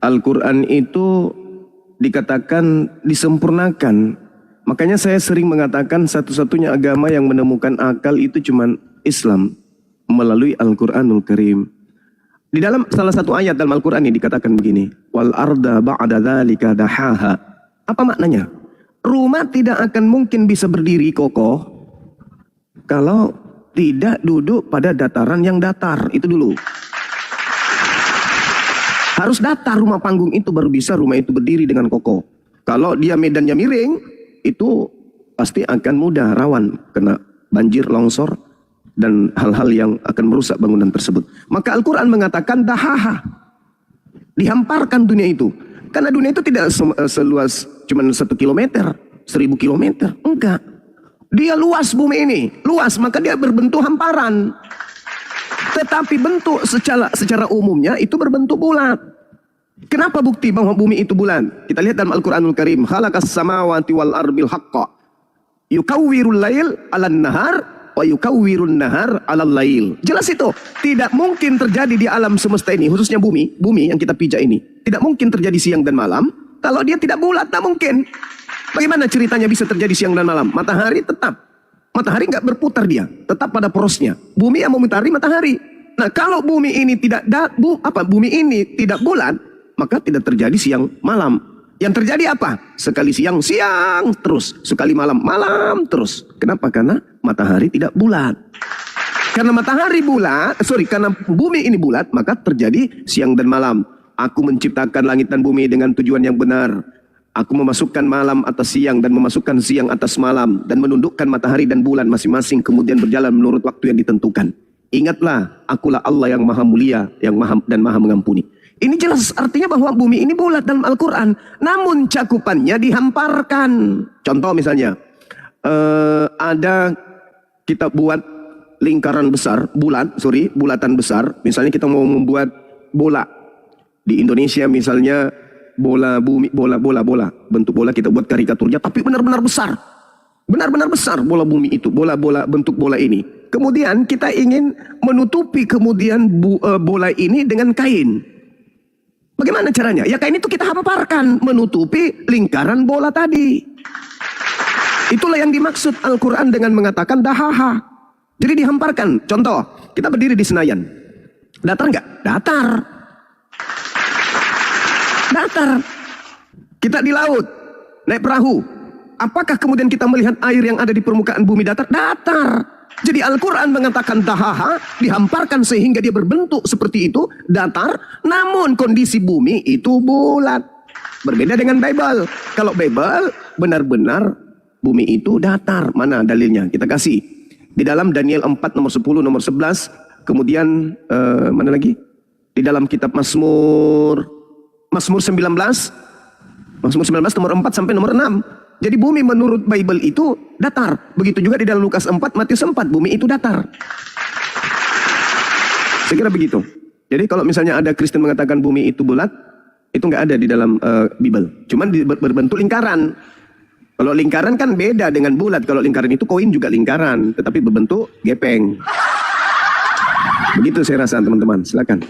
Al-Quran itu dikatakan disempurnakan. Makanya saya sering mengatakan satu-satunya agama yang menemukan akal itu cuma Islam melalui Al-Quranul Karim. Di dalam salah satu ayat dalam Al-Quran ini dikatakan begini, wal arda ba'da dzalika dahaha. Apa maknanya? Rumah tidak akan mungkin bisa berdiri kokoh kalau tidak duduk pada dataran yang datar. Itu dulu. Harus datar rumah panggung itu baru bisa rumah itu berdiri dengan kokoh. Kalau dia medannya miring, itu pasti akan mudah rawan kena banjir, longsor, dan hal-hal yang akan merusak bangunan tersebut. Maka Al-Quran mengatakan dahaha. Dihamparkan dunia itu. Karena dunia itu tidak seluas cuma 1 kilometer, 1000 kilometer. Enggak. Dia luas bumi ini. Luas, maka dia berbentuk hamparan. Tetapi bentuk secara umumnya itu berbentuk bulat. Kenapa bukti bahwa bumi itu bulat? Kita lihat dalam Al-Quranul Karim. Khalaqas samawati wal arbil haqqa. Yukawwirul lail 'alan nahar wa yukawwirun nahar 'alal lail. Jelas itu. Tidak mungkin terjadi di alam semesta ini, khususnya bumi yang kita pijak ini. Tidak mungkin terjadi siang dan malam kalau dia tidak bulat, tak mungkin. Bagaimana ceritanya bisa terjadi siang dan malam? Matahari tetap. Matahari nggak berputar dia, tetap pada porosnya. Bumi yang memutari matahari. Nah, kalau bumi ini tidak bulat, maka tidak terjadi siang malam. Yang terjadi apa? Sekali siang terus, sekali malam terus. Kenapa? Karena matahari tidak bulat. Karena karena bumi ini bulat, maka terjadi siang dan malam. Aku menciptakan langit dan bumi dengan tujuan yang benar. Aku memasukkan malam atas siang dan memasukkan siang atas malam dan menundukkan matahari dan bulan masing-masing kemudian berjalan menurut waktu yang ditentukan. Ingatlah, akulah Allah yang maha mulia, yang maha mengampuni. Ini jelas artinya bahwa bumi ini bulat dalam Al-Quran. Namun cakupannya dihamparkan. Contoh misalnya, ada kita buat lingkaran besar, bulatan besar. Misalnya kita mau membuat bola. Di Indonesia misalnya, bola bumi, bola. Bentuk bola kita buat karikaturnya, tapi benar-benar besar. Benar-benar besar bola bumi itu, bentuk bola ini. Kemudian kita ingin menutupi kemudian bola ini dengan kain. Bagaimana caranya? Ya kain itu kita hamparkan, menutupi lingkaran bola tadi. Itulah yang dimaksud Al-Quran dengan mengatakan dahaha. Jadi dihamparkan. Contoh, kita berdiri di Senayan. Datar nggak? Datar. Kita di laut, naik perahu. Apakah kemudian kita melihat air yang ada di permukaan bumi datar? Datar. Jadi Al-Quran mengatakan dahaha, dihamparkan sehingga dia berbentuk seperti itu, datar. Namun kondisi bumi itu bulat. Berbeda dengan Bible. Kalau Bible benar-benar bumi itu datar. Mana dalilnya? Kita kasih. Di dalam Daniel 4 nomor 10, nomor 11. Kemudian mana lagi? Di dalam kitab Mazmur 19 nomor 4 sampai nomor 6. Jadi bumi menurut Bible itu datar. Begitu juga di dalam Lukas 4, Matius 4, bumi itu datar. Saya kira begitu. Jadi kalau misalnya ada Kristen mengatakan bumi itu bulat, itu nggak ada di dalam Bible. Cuman berbentuk lingkaran. Kalau lingkaran kan beda dengan bulat. Kalau lingkaran itu koin juga lingkaran, tetapi berbentuk gepeng. Begitu saya rasa teman-teman. Silakan.